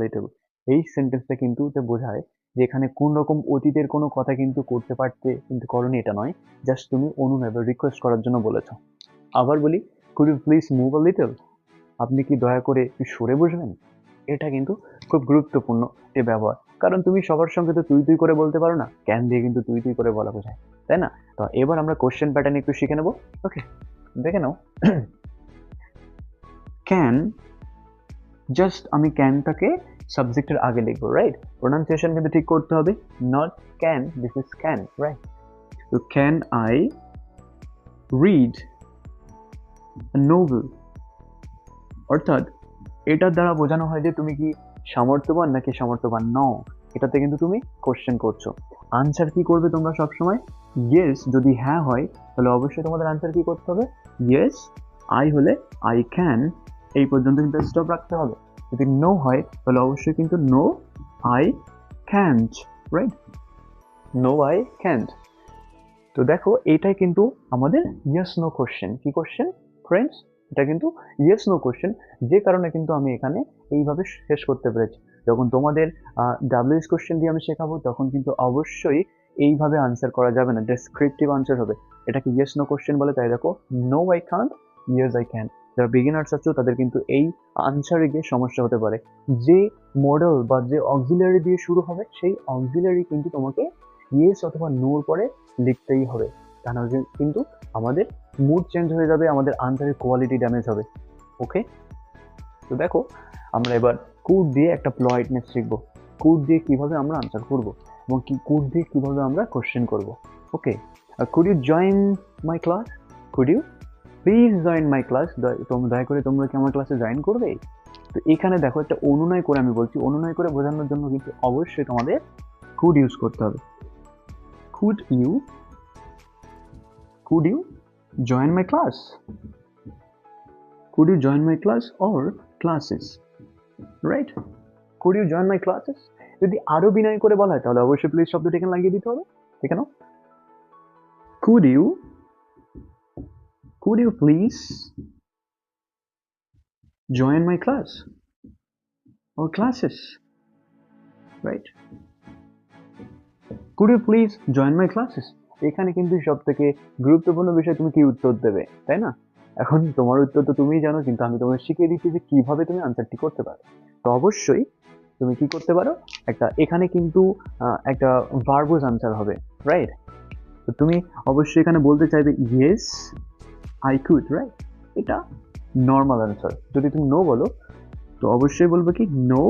Little, এই সেন্টেন্সটা কিন্তু বোঝায় যে এখানে কোন রকম অতীতের কোনো কথা কিন্তু করতে পারতে কিন্তু করনি এটা নয়, জাস্ট তুমি অনুনয় বা রিকোয়েস্ট করার জন্য বলেছো। আবার বলি, could you please move a little, আপনি কি দয়া করে একটু সরে বসবেন। এটা কিন্তু খুব গুরুত্বপূর্ণ একটি ব্যবহার, কারণ তুমি সবার সঙ্গে তো তুই তুই করে বলতে পারো না, ক্যান দিয়ে কিন্তু তুই তুই করে বলা বোঝায়, তাই না? তো এবার আমরা কোশ্চেন প্যাটার্ন একটু শিখে নেবো। ওকে, দেখে নাও। ক্যান, জাস্ট আমি ক্যানটাকে সাবজেক্টের আগে লিখবো, রাইট? প্রোনাউন্সিয়েশন কিন্তু ঠিক করতে হবে, not can, this is can, right? তো ক্যান আই রিড নোবেল, অর্থাৎ এটার দ্বারা বোঝানো হয় যে তুমি কি সামর্থ্যবান নাকি সামর্থ্যবান নও, এটাতে কিন্তু তুমি কোশ্চেন করছো। আনসার কি করবে তোমরা সবসময়? ইয়েস যদি হ্যাঁ হয় তাহলে অবশ্যই তোমাদের আনসার কি করতে হবে? ইয়েস আই হলে আই ক্যান, এই পর্যন্ত কিন্তু স্টপ রাখতে হবে। যদি নো হয় তাহলে অবশ্যই কিন্তু no I can't, right? No I can't. তো দেখো এটাই কিন্তু আমাদের ইয়েস নো কোশ্চেন। কি কোশ্চেন ফ্রেন্ডস? এটা কিন্তু ইয়েস নো কোশ্চেন, যে কারণে কিন্তু আমি এখানে এইভাবে শেষ করতে পেরেছি। যখন তোমাদের ডাব্লিউএস কোশ্চেন দিয়ে আমি শেখাবো তখন কিন্তু অবশ্যই এইভাবে আনসার করা যাবে না, ডেসক্রিপটিভ আনসার হবে। এটাকে ইয়েস নো কোশ্চেন বলে, তাই দেখো no I can't, yes I can. যারা বিগিনার্স আছো তাদের কিন্তু এই আনসারে গিয়ে সমস্যা হতে পারে। যে মডেল বা যে অক্সিলারি দিয়ে শুরু হবে সেই অক্সিলারি কিন্তু তোমাকে ইয়েস অথবা নোর পরে লিখতেই হবে, তা না কিন্তু আমাদের মুড চেঞ্জ হয়ে যাবে, আমাদের আনসারের কোয়ালিটি ড্যামেজ হবে। ওকে, তো দেখো আমরা এবার কুড দিয়ে একটা পলাইটনেস শিখবো। কুড দিয়ে কিভাবে আমরা আনসার করব এবং কুড দিয়ে কিভাবে আমরা কোশ্চেন করব। Okay, could you join my class, could you please join my class, দয়া করে তোমরা কি আমার ক্লাসে জয়েন করবে? তো এখানে দেখো একটা অনুনয় করে আমি বলছি, অনুনয় করে বোঝানোর জন্য কিন্তু অবশ্যই তোমাদের কুড ইউজ করতে হবে। Could you join my class? Could you join my class or classes, right? Could you join my classes? যদি আরো বিনয় করে বলা হয় তাহলে অবশ্যই প্লিজ শব্দটি এখানে লাগিয়ে দিতে হবে। ঠিক আছে? could you please join my class or classes, right? could you please join my classes? এখানে কিন্তু সবথেকে গুরুত্বপূর্ণ বিষয় তুমি কি উত্তর দেবে, তাই না? এখন তোমার উত্তর তো তুমিই জানো, কিন্তু আমি তোমাকে শিখিয়ে দিচ্ছি যে কিভাবে তুমি আনসারটি করতে পারো। তো অবশ্যই তুমি কি করতে পারো, এখানে কিন্তু একটা ভার্বস আনসার হবে, রাইট? তো তুমি অবশ্যই এখানে বলতে চাইবে ইয়েস আই কুড, রাইট? এটা নর্মাল আনসার। যদি তুমি নো বলো তো অবশ্যই বলবে কি নো